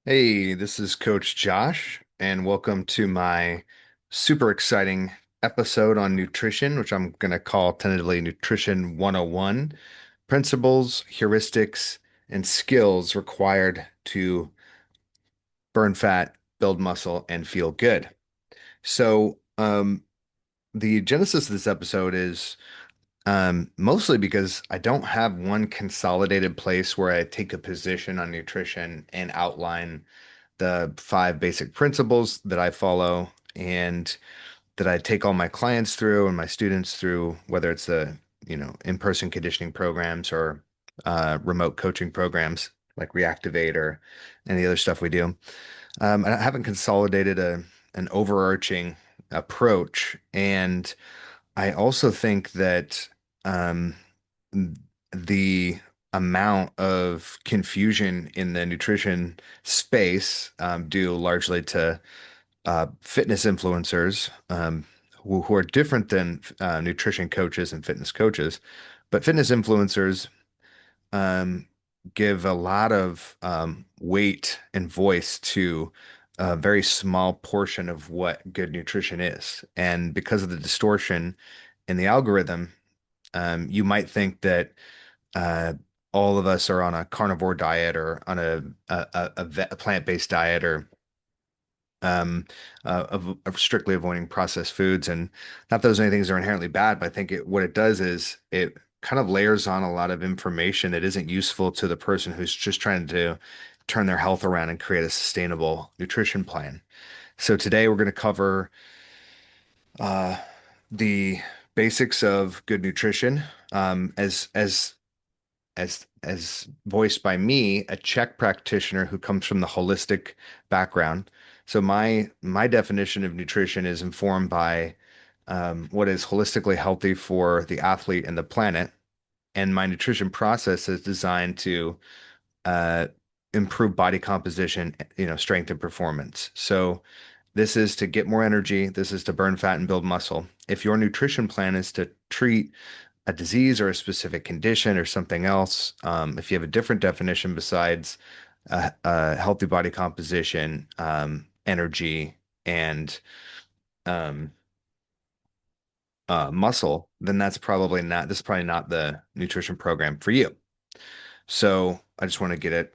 Hey, this is Coach Josh, and welcome to my super exciting episode on nutrition, which I'm going to call tentatively Nutrition 101 Principles, Heuristics, and Skills Required to Burn Fat, Build Muscle, and Feel Good. So, the genesis of this episode is mostly because I don't have one consolidated place where I take a position on nutrition and outline the five basic principles that I follow and that I take all my clients through and my students through, whether it's in-person conditioning programs or remote coaching programs like Reactivate or any other stuff we do. I haven't consolidated an overarching approach, and I also think that um, the amount of confusion in the nutrition space due largely to fitness influencers who are different than nutrition coaches and fitness coaches. But fitness influencers um, give a lot of weight and voice to a very small portion of what good nutrition is. And because of the distortion in the algorithm, you might think that uh, all of us are on a carnivore diet or on a plant-based diet or of strictly avoiding processed foods. And not that those any things are inherently bad, but I think what it does is it kind of layers on a lot of information that isn't useful to the person who's just trying to turn their health around and create a sustainable nutrition plan. So today we're going to cover uh, the basics of good nutrition as voiced by me, a Czech practitioner who comes from the holistic background. So my definition of nutrition is informed by what is holistically healthy for the athlete and the planet, and my nutrition process is designed to uh, improve body composition, strength and performance. So this is to get more energy. This is to burn fat and build muscle. If your nutrition plan is to treat a disease or a specific condition or something else, if you have a different definition besides healthy body composition, energy, and um, muscle, then this is probably not the nutrition program for you. So I just want to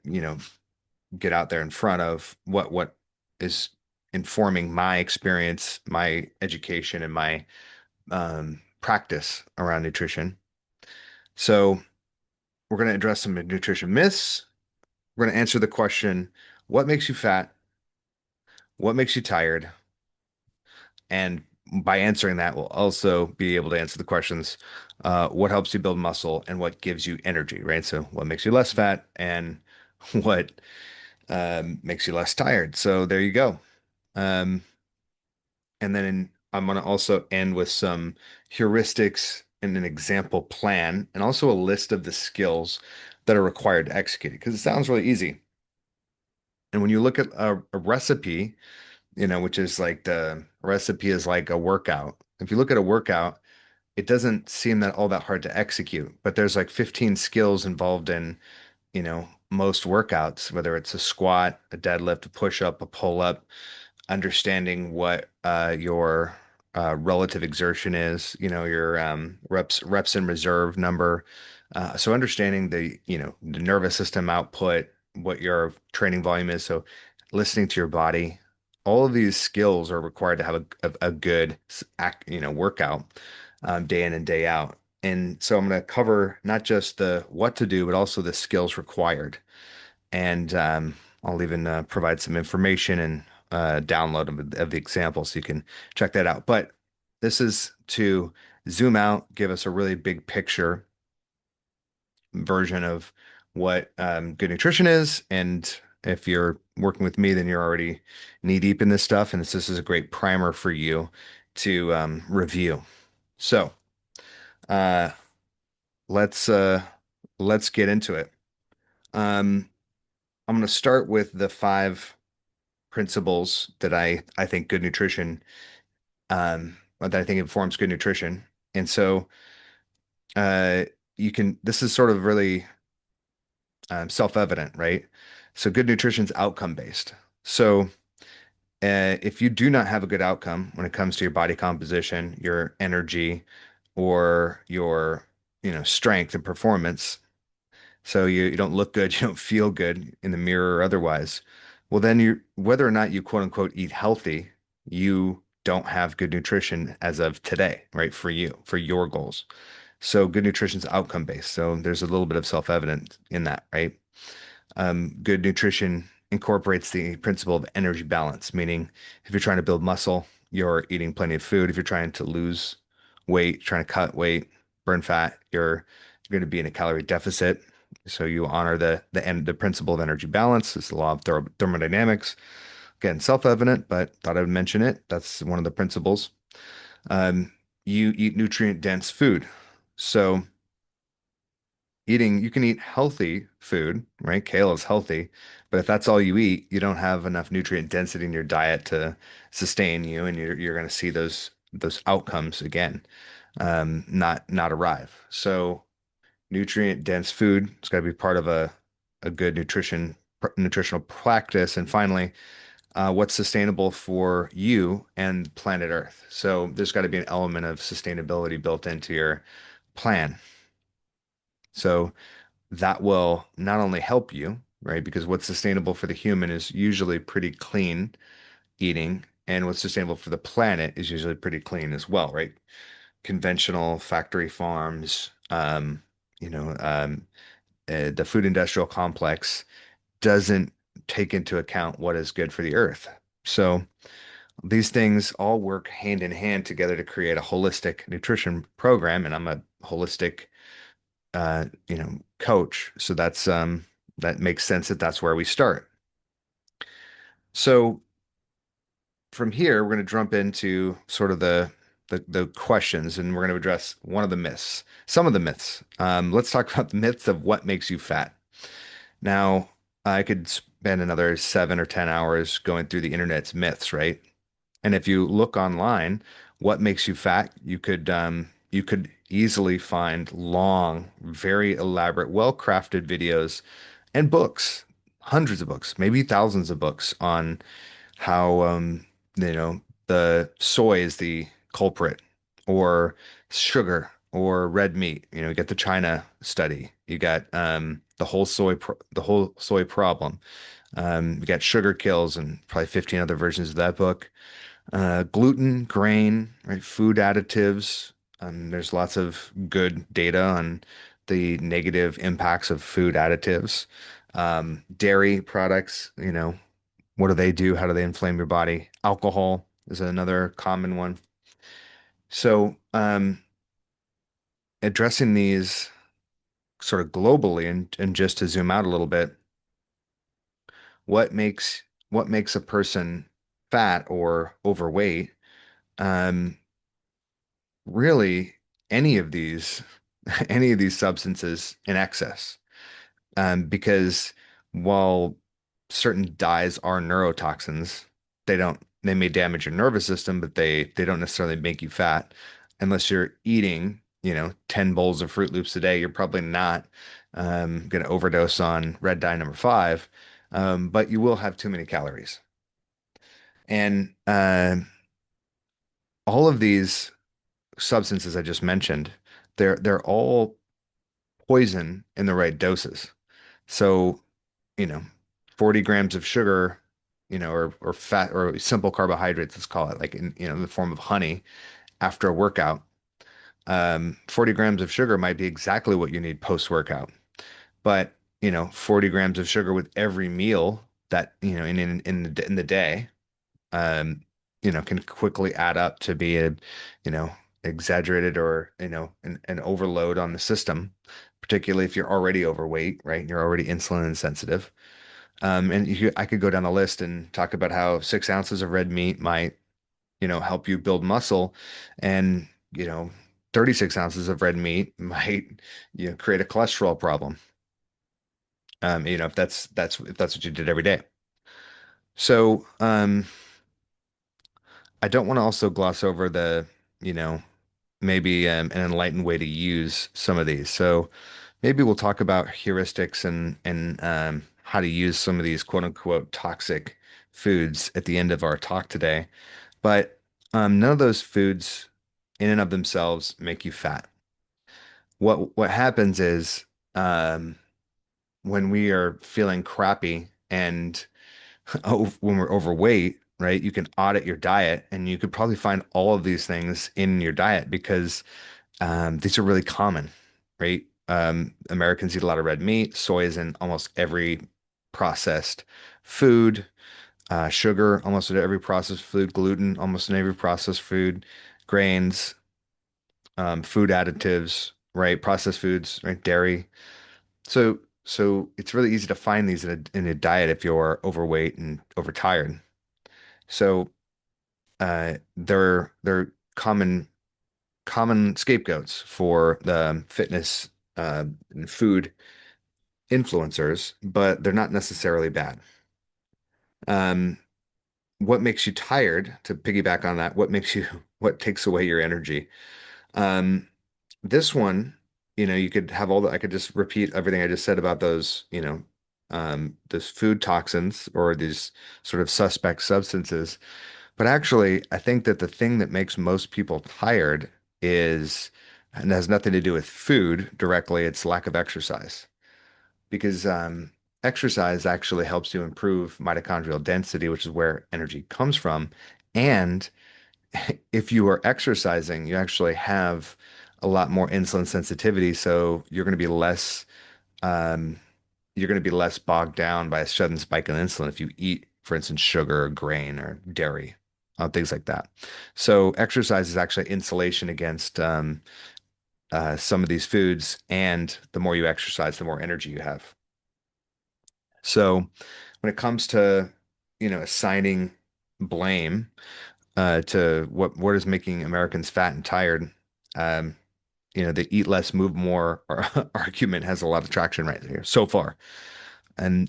get out there in front of what is informing my experience, my education, and my practice around nutrition. So we're going to address some nutrition myths. We're going to answer the question, what makes you fat? What makes you tired? And by answering that, we'll also be able to answer the questions, what helps you build muscle and what gives you energy, right? So what makes you less fat and what makes you less tired. So there you go. Um, and then I'm going to also end with some heuristics and an example plan and also a list of the skills that are required to execute it because it sounds really easy. And when you look at a recipe, which is like the recipe is like a workout. If you look at a workout, it doesn't seem that all that hard to execute, but there's like 15 skills involved in, most workouts, whether it's a squat, a deadlift, a push up, a pull up, understanding what your relative exertion is, your reps in reserve number. So understanding the nervous system output, what your training volume is. So listening to your body, all of these skills are required to have a good workout day in and day out. And so I'm going to cover not just the what to do, but also the skills required. And I'll even provide some information and download of the example so you can check that out. But this is to zoom out, give us a really big picture version of what good nutrition is. And if you're working with me, then you're already knee deep in this stuff. And this is a great primer for you to review. So uh, let's uh, let's get into it. Um, I'm going to start with the five principles that I think good nutrition that I think informs good nutrition. And so uh you can this is sort of really self-evident, right? So good nutrition's outcome based. So if you do not have a good outcome when it comes to your body composition, your energy, or your, strength and performance, so you don't look good, you don't feel good in the mirror or otherwise, well, then whether or not you quote unquote eat healthy, you don't have good nutrition as of today, right? For you, for your goals. So good nutrition is outcome based. So there's a little bit of self-evident in that, right? Good nutrition incorporates the principle of energy balance, meaning if you're trying to build muscle, you're eating plenty of food. If you're trying to lose weight, trying to cut weight, burn fat, you're going to be in a calorie deficit. So you honor the principle of energy balance. It's the law of thermodynamics. Again, self-evident, but thought I would mention it. That's one of the principles. Um, you eat nutrient-dense food. So you can eat healthy food, right? Kale is healthy, but if that's all you eat, you don't have enough nutrient density in your diet to sustain you, and you're going to see those outcomes again, not arrive. So nutrient dense food, it's got to be part of a good nutritional practice. And finally, what's sustainable for you and planet Earth. So there's got to be an element of sustainability built into your plan. So that will not only help you, right? Because what's sustainable for the human is usually pretty clean eating, and what's sustainable for the planet is usually pretty clean as well, right? Conventional factory farms, you know, um, the food industrial complex doesn't take into account what is good for the earth. So these things all work hand in hand together to create a holistic nutrition program, and I'm a holistic coach. So that makes sense that that's where we start. So from here, we're going to jump into sort of the questions, and we're going to address one of the myths, some of the myths. Let's talk about the myths of what makes you fat. Now, I could spend another 7 or 10 hours going through the internet's myths, right? And if you look online, what makes you fat, you could easily find long, very elaborate, well-crafted videos and books, hundreds of books, maybe thousands of books on how the soy is the culprit, or sugar, or red meat. You get the China study. You got the whole soy problem. You got sugar kills and probably 15 other versions of that book. Gluten, grain, right? Food additives. There's lots of good data on the negative impacts of food additives. Dairy products, what do they do? How do they inflame your body? Alcohol is another common one. So, addressing these sort of globally, and just to zoom out a little bit, what makes what makes a person fat or overweight? Um, Really, any of these any of these substances in excess. Because while certain dyes are neurotoxins, they may damage your nervous system, but they don't necessarily make you fat. Unless you're eating, 10 bowls of Fruit Loops a day, you're probably not going to overdose on red dye number five, but you will have too many calories. And all of these substances I just mentioned, they're all poison in the right doses. So, you know, 40 grams of sugar, or fat or simple carbohydrates, let's call it, like in the form of honey after a workout. 40 grams of sugar might be exactly what you need post-workout. But, 40 grams of sugar with every meal that, in the day, um, can quickly add up to be you know, exaggerated, or, an overload on the system, particularly if you're already overweight, right? You're already insulin insensitive. And I could go down the list and talk about how 6 ounces of red meat might, help you build muscle, and, 36 ounces of red meat might, create a cholesterol problem. If that's what you did every day. So, I don't want to also gloss over maybe an enlightened way to use some of these. So maybe we'll talk about heuristics and how to use some of these quote unquote toxic foods at the end of our talk today. But none of those foods in and of themselves make you fat. What happens is um, when we are feeling crappy and when we're overweight, right, you can audit your diet and you could probably find all of these things in your diet because these are really common, right? Americans eat a lot of red meat. Soy is in almost every processed food. Sugar, almost in every processed food. Gluten, almost in every processed food. Grains, food additives, right? Processed foods, right? Dairy. So it's really easy to find these in a diet if you're overweight and overtired. So they're common scapegoats for the fitness and food influencers, but they're not necessarily bad. Um, what makes you tired, to piggyback on that, what takes away your energy? Um, this one, you could have I could just repeat everything I just said about those, those food toxins or these sort of suspect substances. But actually, I think that the thing that makes most people tired is, and has nothing to do with food directly, it's lack of exercise. Because exercise actually helps you improve mitochondrial density, which is where energy comes from. And if you are exercising, you actually have a lot more insulin sensitivity, so um, you're going to be less bogged down by a sudden spike in insulin if you eat, for instance, sugar or grain or dairy, things like that. So exercise is actually insulation against some of these foods, and the more you exercise, the more energy you have. So when it comes to, assigning blame to what is making Americans fat and tired, um, the eat less, move more argument has a lot of traction right here so far. And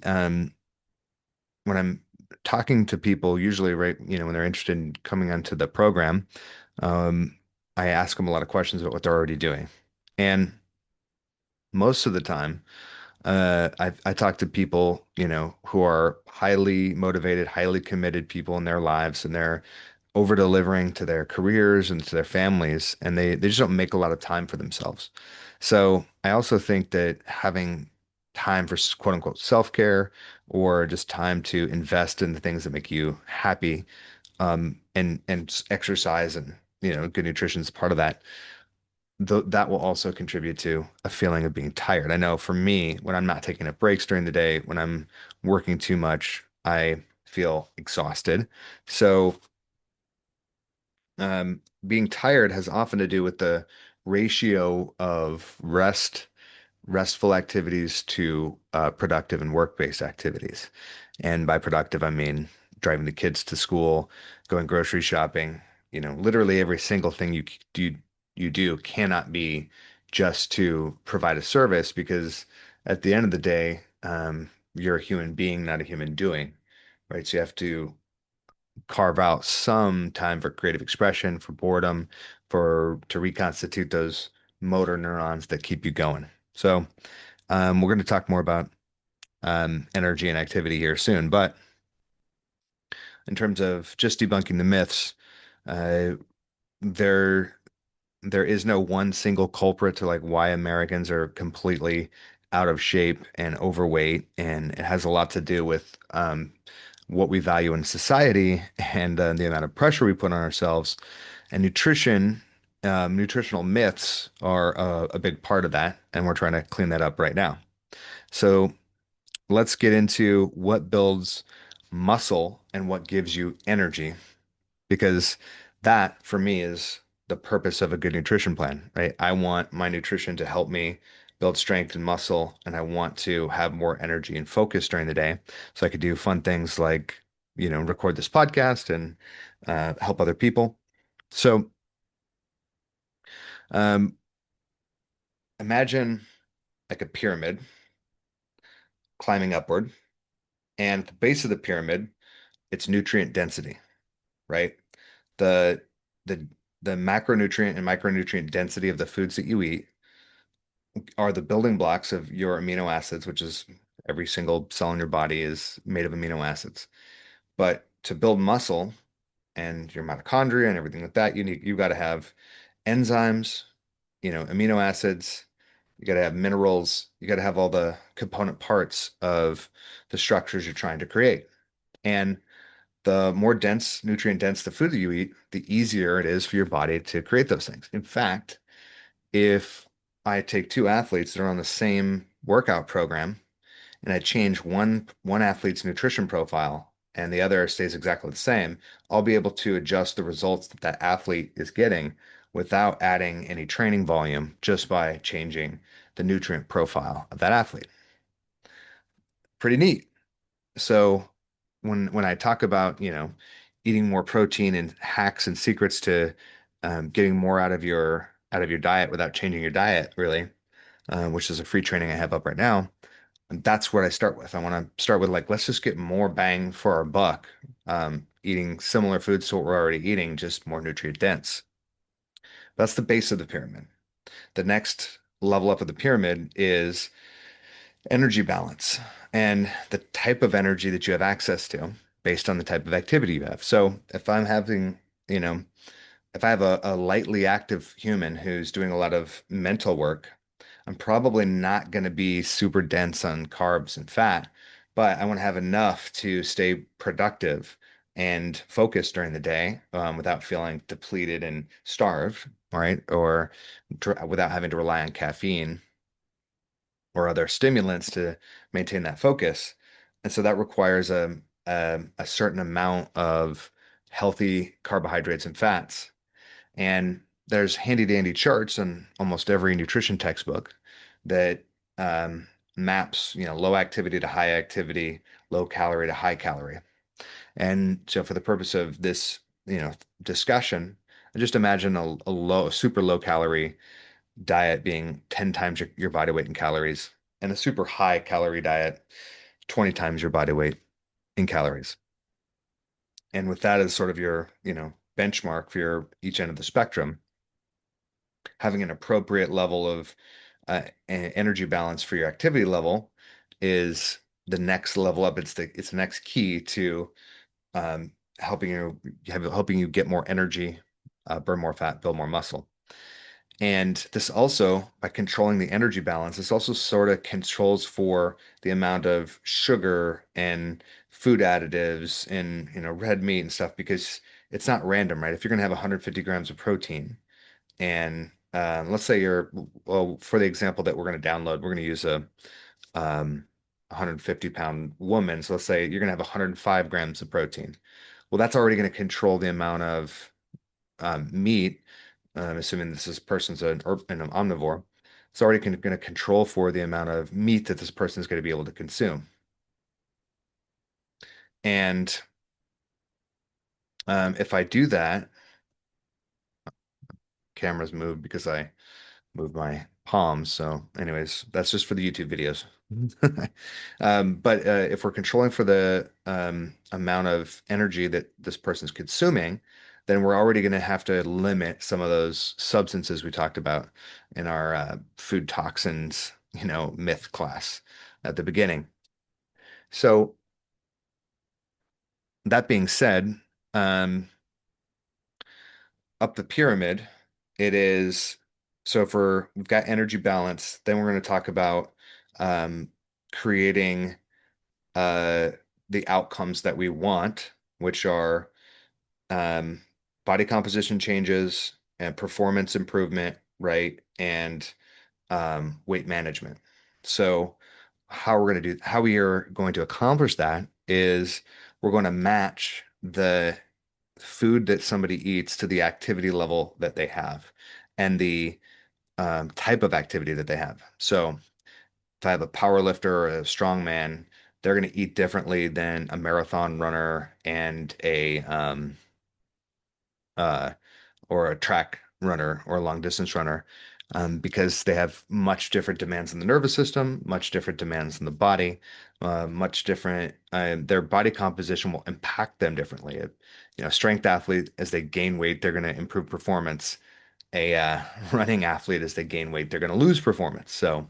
when I'm talking to people, usually, right, when they're interested in coming onto the program, um, I ask them a lot of questions about what they're already doing. And most of the time, I talk to people, who are highly motivated, highly committed people in their lives, and they're over delivering to their careers and to their families, and they just don't make a lot of time for themselves. So I also think that having time for quote unquote self-care or just time to invest in the things that make you happy, and exercise and good nutrition is part of that. That will also contribute to a feeling of being tired. I know for me, when I'm not taking up breaks during the day, when I'm working too much, I feel exhausted. So being tired has often to do with the ratio of restful activities to productive and work-based activities. And by productive, I mean driving the kids to school, going grocery shopping. Literally every single thing you do cannot be just to provide a service because at the end of the day, you're a human being, not a human doing, right? So you have to carve out some time for creative expression, for boredom, for to reconstitute those motor neurons that keep you going. So we're going to talk more about energy and activity here soon. But in terms of just debunking the myths, uh, there there is no one single culprit to like why Americans are completely out of shape and overweight, and it has a lot to do with what we value in society and the amount of pressure we put on ourselves. And nutritional myths are a big part of that, and we're trying to clean that up right now. So let's get into what builds muscle and what gives you energy, because that for me is the purpose of a good nutrition plan, right? I want my nutrition to help me build strength and muscle, and I want to have more energy and focus during the day so I could do fun things like, record this podcast and help other people. So, um, imagine like a pyramid climbing upward, and at the base of the pyramid, it's nutrient density, right? The the the macronutrient and micronutrient density of the foods that you eat are the building blocks of your amino acids, which is every single cell in your body is made of amino acids. But to build muscle and your mitochondria and everything like that, you got to have enzymes, amino acids, you got to have minerals, you got to have all the component parts of the structures you're trying to create. And the more dense, nutrient dense the food that you eat, the easier it is for your body to create those things. In fact, if I take two athletes that are on the same workout program and I change one athlete's nutrition profile and the other stays exactly the same, I'll be able to adjust the results that that athlete is getting without adding any training volume just by changing the nutrient profile of that athlete. Pretty neat. So when I talk about, eating more protein and hacks and secrets to getting more out of your diet without changing your diet, really, which is a free training I have up right now. And that's what I start with. I want to start with like, let's just get more bang for our buck, eating similar foods to what we're already eating, just more nutrient dense. That's the base of the pyramid. The next level up of the pyramid is energy balance and the type of energy that you have access to based on the type of activity you have. So if I'm having, you know, if I have a lightly active human who's doing a lot of mental work, I'm probably not going to be super dense on carbs and fat, but I want to have enough to stay productive and focused during the day, without feeling depleted and starved, right? Or without having to rely on caffeine or other stimulants to maintain that focus. And so that requires a certain amount of healthy carbohydrates and fats. And there's handy dandy charts in almost every nutrition textbook that maps, low activity to high activity, low calorie to high calorie. And so for the purpose of this, discussion, just imagine a super low calorie diet being 10 times your body weight in calories and a super high calorie diet 20 times your body weight in calories. And with that as sort of your, benchmark for your each end of the spectrum, having an appropriate level of energy balance for your activity level is the next level up. It's the next key to um, helping you get more energy, burn more fat, build more muscle. And this also, by controlling the energy balance, this also sort of controls for the amount of sugar and food additives and red meat and stuff because it's not random, right? If you're gonna have 150 grams of protein and let's say well, for the example that we're gonna download, we're gonna use a 150 pound woman. So let's say you're gonna have 105 grams of protein. Well, that's already gonna control the amount of meat, assuming this person's an omnivore, it's already going to control for the amount of meat that this person is going to be able to consume. And if I do that, cameras move because I move my palms. So, anyways, that's just for the YouTube videos. But if we're controlling for the amount of energy that this person's consuming, then we're already going to have to limit some of those substances we talked about in our food toxins, myth class at the beginning. So that being said, um, up the pyramid, it is so if we've got energy balance, then we're going to talk about um, creating uh, the outcomes that we want, which are um, body composition changes and performance improvement, right? And weight management. So how we are going to accomplish that is we're going to match the food that somebody eats to the activity level that they have and the type of activity that they have. So if I have a power lifter or a strong man, they're going to eat differently than a marathon runner and a uh, or a track runner or a long distance runner, because they have much different demands in the nervous system, much different demands in the body, much different. Their body composition will impact them differently. Strength athlete, as they gain weight, they're going to improve performance. a running athlete as they gain weight, they're going to lose performance. So,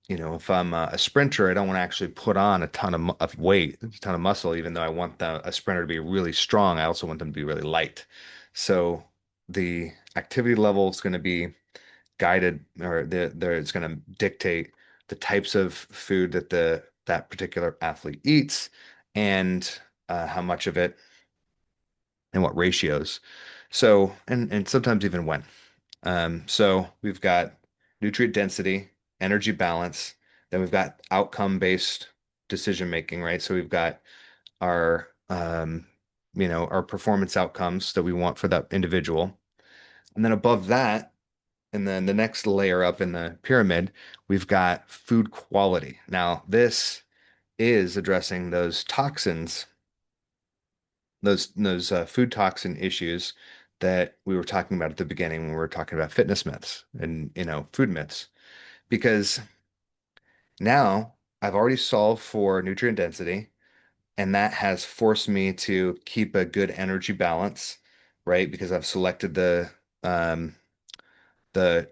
if I'm a sprinter, I don't want to actually put on a ton of weight, a ton of muscle, even though I want a sprinter to be really strong. I also want them to be really light. So the activity level is going to be guided, or it's going to dictate the types of food that that particular athlete eats, and how much of it and what ratios. So, and sometimes even when. So we've got nutrient density, energy balance, then we've got outcome-based decision making, right? So we've got our our performance outcomes that we want for that individual. And then above that, and then the next layer up in the pyramid, we've got food quality. Now, this is addressing those toxins, those food toxin issues that we were talking about at the beginning when we were talking about fitness myths and food myths. Because now I've already solved for nutrient density, and that has forced me to keep a good energy balance, right? Because I've selected um, the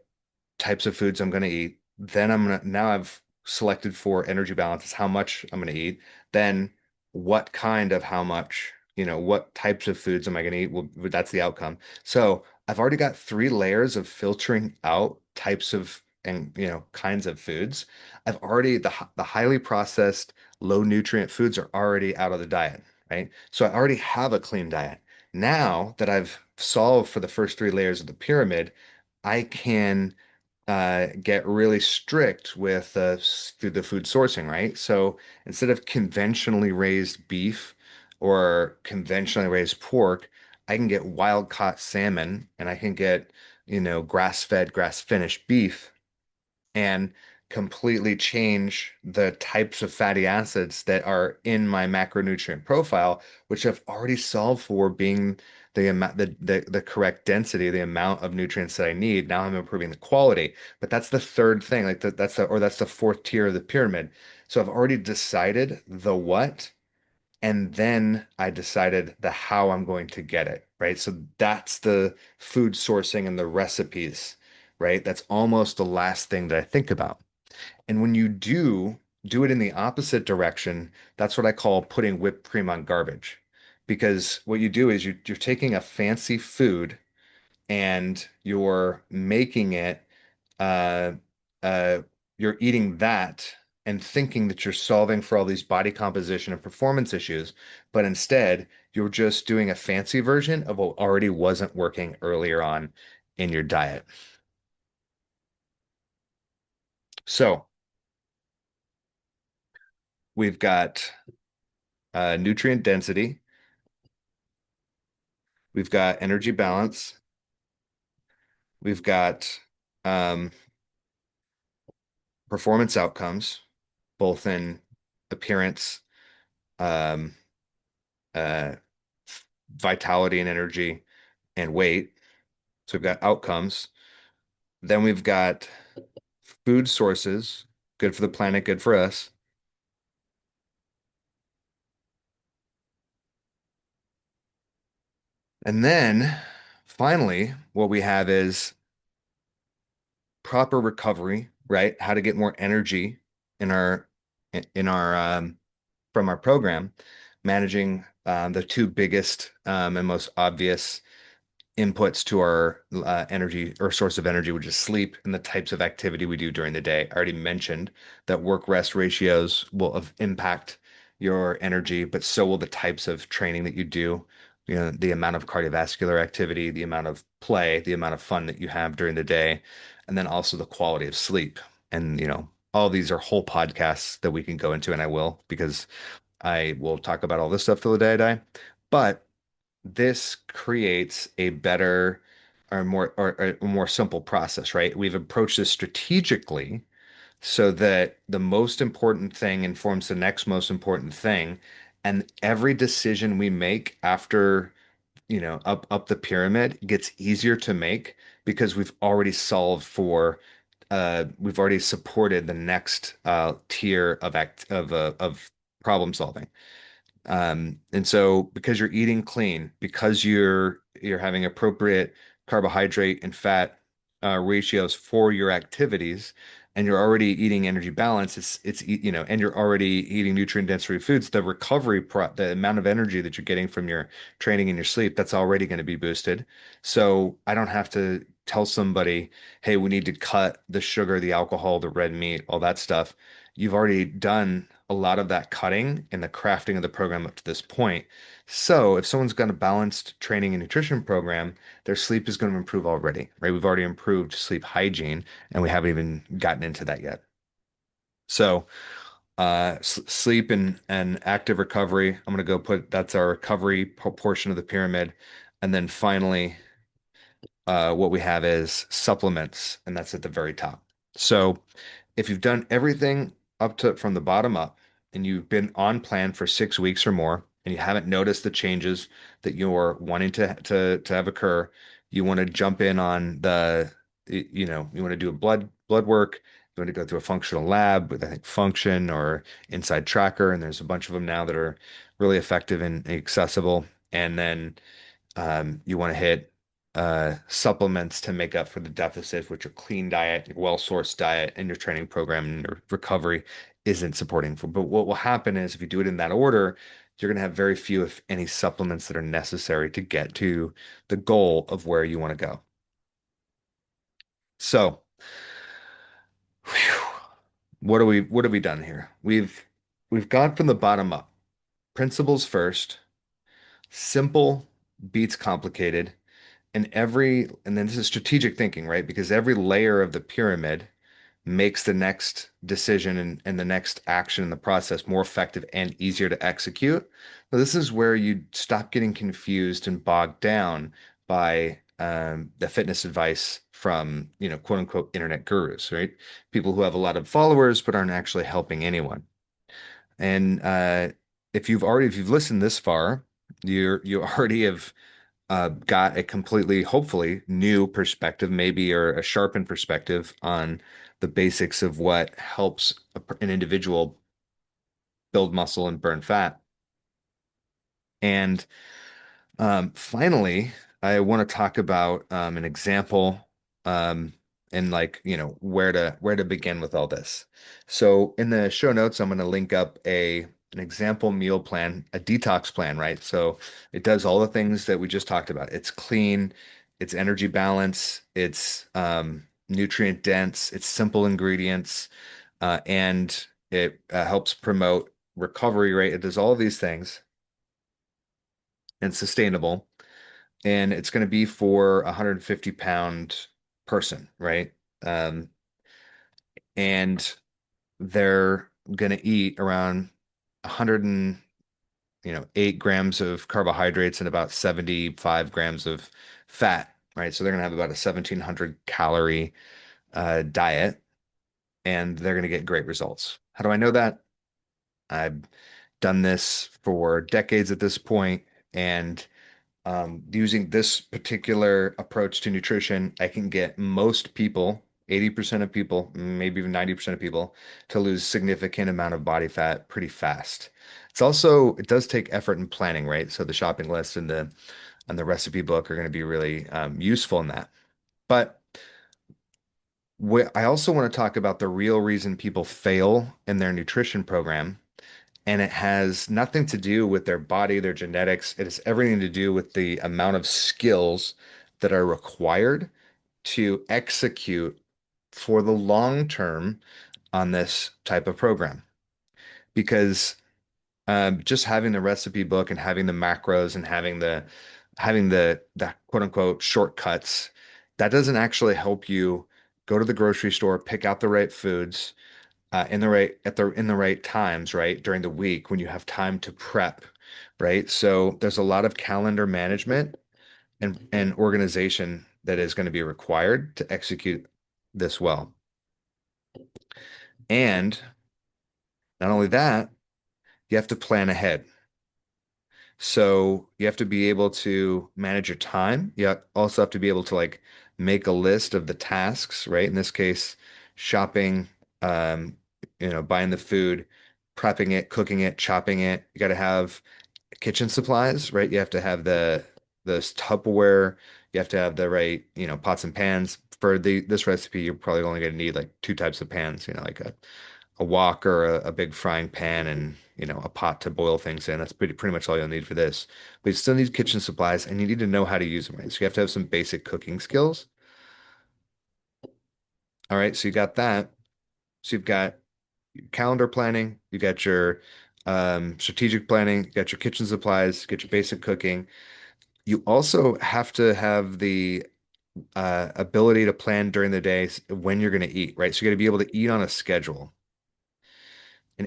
types of foods I'm going to eat. Then now I've selected for energy balance is how much I'm going to eat. Then what kind of how much, what types of foods am I going to eat? Well, that's the outcome. So I've already got three layers of filtering out types of and kinds of foods. I've already the highly processed, low nutrient foods are already out of the diet, right? So I already have a clean diet. Now that I've solved for the first three layers of the pyramid, I can get really strict with through the food sourcing, right? So instead of conventionally raised beef or conventionally raised pork, I can get wild caught salmon, and I can get, grass-fed, grass-finished beef, and completely change the types of fatty acids that are in my macronutrient profile, which I've already solved for being the amount, the correct density, the amount of nutrients that I need. Now I'm improving the quality. But that's the third thing, like that's the fourth tier of the pyramid. So I've already decided the what, and then I decided the how I'm going to get it, right? So that's the food sourcing and the recipes, right? That's almost the last thing that I think about. And when you do it in the opposite direction, that's what I call putting whipped cream on garbage. Because what you do is you're taking a fancy food and you're making it, uh, uh, you're eating that and thinking that you're solving for all these body composition and performance issues, but instead you're just doing a fancy version of what already wasn't working earlier on in your diet. So we've got nutrient density, we've got energy balance, we've got um, performance outcomes, both in appearance, um, uh, vitality and energy, and weight. So we've got outcomes. Then we've got food sources, good for the planet, good for us. And then finally, what we have is proper recovery, right? How to get more energy in our from our program, managing the two biggest and most obvious inputs to our energy or source of energy, which is sleep and the types of activity we do during the day. I already mentioned that work rest ratios will impact your energy, but so will the types of training that you do, the amount of cardiovascular activity, the amount of play, the amount of fun that you have during the day, and then also the quality of sleep. And, all these are whole podcasts that we can go into, and I will, because I will talk about all this stuff till the day I die. But this creates a better or a more simple process, right? We've approached this strategically so that the most important thing informs the next most important thing. And every decision we make after, up the pyramid gets easier to make because we've already supported the next tier of problem solving. And so because you're eating clean, because you're having appropriate carbohydrate and fat ratios for your activities, and you're already eating energy balance, and you're already eating nutrient dense foods, the amount of energy that you're getting from your training and your sleep, that's already going to be boosted. So I don't have to tell somebody, hey, we need to cut the sugar, the alcohol, the red meat, all that stuff. You've already done a lot of that cutting and the crafting of the program up to this point. So if someone's got a balanced training and nutrition program, their sleep is going to improve already, right? We've already improved sleep hygiene, and we haven't even gotten into that yet. So, sleep and active recovery, I'm going to go put that's our recovery portion of the pyramid. And then finally, what we have is supplements, and that's at the very top. So, if you've done everything up to from the bottom up and you've been on plan for 6 weeks or more and you haven't noticed the changes that you're wanting to have occur, you want to jump in on you want to do a blood work, you want to go through a functional lab with I think Function or Inside Tracker, and there's a bunch of them now that are really effective and accessible. And then you want to hit supplements to make up for the deficit, which are clean diet, well-sourced diet, and your training program and your recovery isn't supporting for. But what will happen is if you do it in that order, you're going to have very few, if any, supplements that are necessary to get to the goal of where you want to go. So, whew, what have we done here? We've gone from the bottom up. Principles first, simple beats complicated. And then this is strategic thinking, right? Because every layer of the pyramid makes the next decision and the next action in the process more effective and easier to execute. So this is where you stop getting confused and bogged down by the fitness advice from, quote unquote, internet gurus, right? People who have a lot of followers but aren't actually helping anyone. And if you've listened this far, you already have got a completely, hopefully, new perspective, maybe, or a sharpened perspective on the basics of what helps an individual build muscle and burn fat. And finally, I want to talk about an example um, and where to begin with all this. So in the show notes, I'm going to link up an example meal plan, a detox plan, right? So it does all the things that we just talked about. It's clean, it's energy balance, it's nutrient dense, it's simple ingredients, and it helps promote recovery, right? It does all of these things and sustainable, and it's going to be for a 150 pound person, right? Um, and they're going to eat around 100 and 8 grams of carbohydrates and about 75 grams of fat, right? So they're going to have about a 1,700 calorie diet, and they're going to get great results. How do I know that? I've done this for decades at this point, and using this particular approach to nutrition, I can get most people, 80% of people, maybe even 90% of people, to lose significant amount of body fat pretty fast. It does take effort and planning, right? So the shopping list and the recipe book are going to be really useful in that. But I also want to talk about the real reason people fail in their nutrition program, and it has nothing to do with their body, their genetics. It has everything to do with the amount of skills that are required to execute for the long term on this type of program. Because just having the recipe book and having the macros and having the quote unquote shortcuts, that doesn't actually help you go to the grocery store, pick out the right foods in the right times, right? During the week when you have time to prep, right? So there's a lot of calendar management and organization that is going to be required to execute this well. And not only that, you have to plan ahead. So you have to be able to manage your time. You also have to be able to like make a list of the tasks, right? In this case, shopping, um, buying the food, prepping it, cooking it, chopping it. You got to have kitchen supplies, right? You have to have the Tupperware. You have to have the right, pots and pans. For this recipe, you're probably only going to need like two types of pans, like a wok or a big frying pan and, a pot to boil things in. That's pretty much all you'll need for this. But you still need kitchen supplies and you need to know how to use them right. So you have to have some basic cooking skills. All right, so you got that. So you've got your calendar planning, you got your strategic planning, you got your kitchen supplies, you get your basic cooking. You also have to have the ability to plan during the day when you're going to eat, right? So you got to be able to eat on a schedule.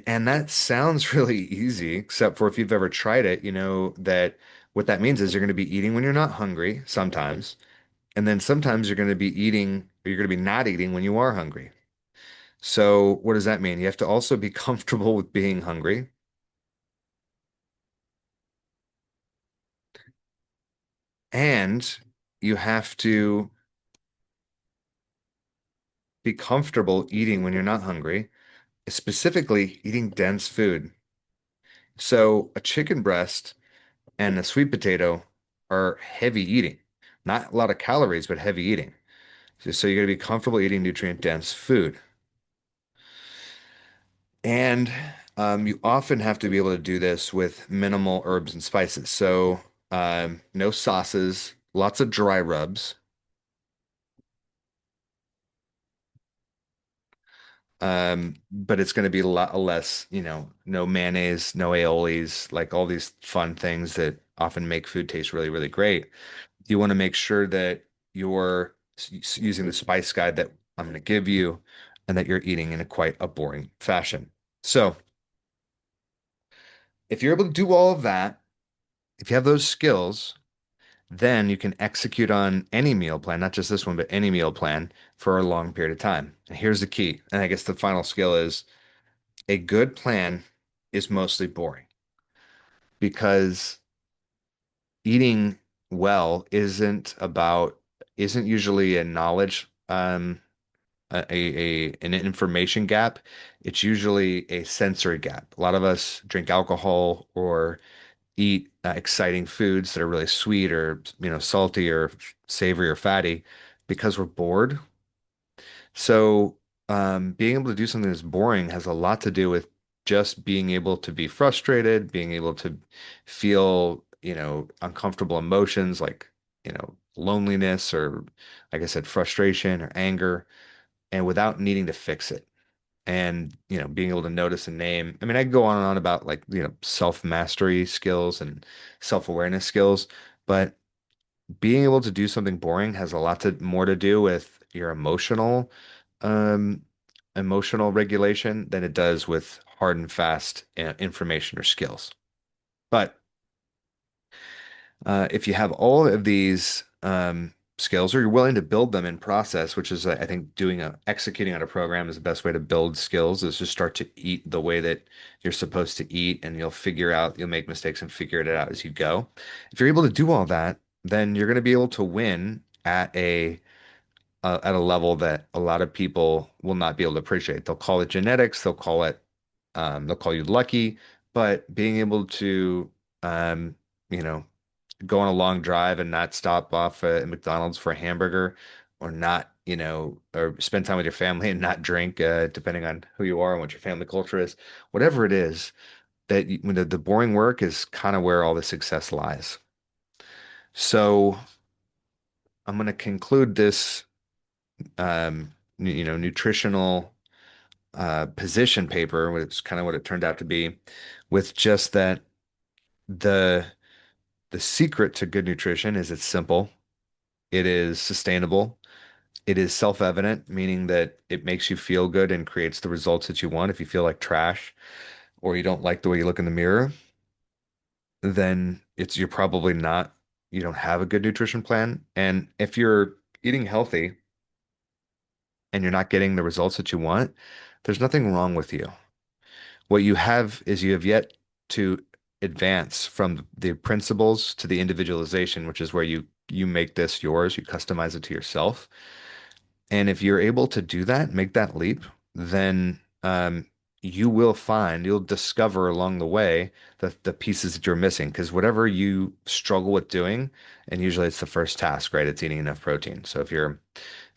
And that sounds really easy, except for if you've ever tried it, you know that what that means is you're going to be eating when you're not hungry sometimes, and then sometimes you're going to be eating or you're going to be not eating when you are hungry. So what does that mean? You have to also be comfortable with being hungry, and you have to be comfortable eating when you're not hungry, specifically eating dense food. So a chicken breast and a sweet potato are heavy eating. Not a lot of calories, but heavy eating. So you got to be comfortable eating nutrient dense food. And you often have to be able to do this with minimal herbs and spices. So no sauces, lots of dry rubs. But it's going to be a lot less, no mayonnaise, no aiolis, like all these fun things that often make food taste really, really great. You want to make sure that you're using the spice guide that I'm going to give you and that you're eating in a quite a boring fashion. So, if you're able to do all of that, if you have those skills, then you can execute on any meal plan, not just this one, but any meal plan for a long period of time. And here's the key. And I guess the final skill is a good plan is mostly boring because eating well isn't usually a knowledge an information gap. It's usually a sensory gap. A lot of us drink alcohol or eat exciting foods that are really sweet or salty or savory or fatty because we're bored. So being able to do something that's boring has a lot to do with just being able to be frustrated, being able to feel, uncomfortable emotions like, loneliness or, like I said, frustration or anger, and without needing to fix it. And, being able to notice a name. I mean, I could go on and on about like, self-mastery skills and self-awareness skills, but being able to do something boring has a lot more to do with your um, emotional regulation than it does with hard and fast information or skills. But if you have all of these skills, or you're willing to build them in process, which is, I think, executing on a program is the best way to build skills, is just start to eat the way that you're supposed to eat, and you'll make mistakes and figure it out as you go. If you're able to do all that, then you're going to be able to win at a level that a lot of people will not be able to appreciate. They'll call it genetics, they'll call you lucky, but being able to, um, you know, go on a long drive and not stop off at McDonald's for a hamburger, or not, or spend time with your family and not drink, depending on who you are and what your family culture is, whatever it is, when the boring work is kind of where all the success lies. So I'm going to conclude this, nutritional position paper, which is kind of what it turned out to be, with just that the the secret to good nutrition is it's simple, it is sustainable, it is self-evident, meaning that it makes you feel good and creates the results that you want. If you feel like trash or you don't like the way you look in the mirror, then you don't have a good nutrition plan. And if you're eating healthy and you're not getting the results that you want, there's nothing wrong with you. What you have yet to advance from the principles to the individualization, which is where you make this yours, you customize it to yourself. And if you're able to do that, make that leap, then you will find, you'll discover along the way the pieces that you're missing. Because whatever you struggle with doing, and usually it's the first task, right? It's eating enough protein. So if you're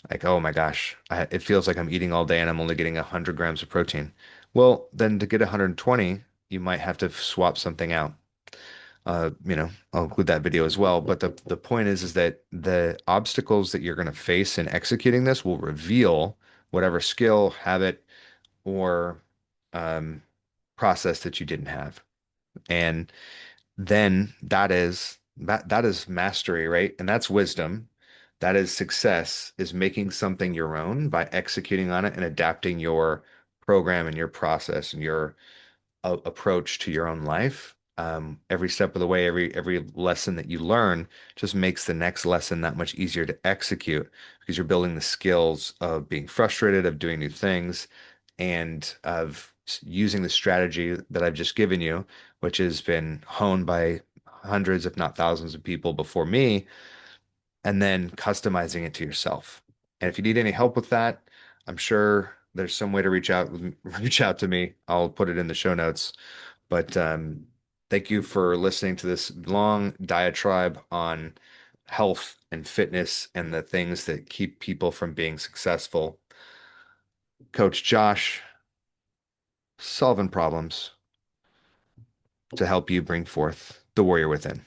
like, oh my gosh, it feels like I'm eating all day and I'm only getting 100 grams of protein. Well, then to get 120, you might have to swap something out. I'll include that video as well. But the point is that the obstacles that you're going to face in executing this will reveal whatever skill, habit, or um, process that you didn't have. And then that is mastery, right? And that's wisdom. That is success, is making something your own by executing on it and adapting your program and your process and your approach to your own life. Every step of the way, every lesson that you learn just makes the next lesson that much easier to execute because you're building the skills of being frustrated, of doing new things, and of using the strategy that I've just given you, which has been honed by hundreds, if not thousands of people before me, and then customizing it to yourself. And if you need any help with that, I'm sure there's some way to reach out to me. I'll put it in the show notes. But thank you for listening to this long diatribe on health and fitness and the things that keep people from being successful. Coach Josh, solving problems to help you bring forth the warrior within.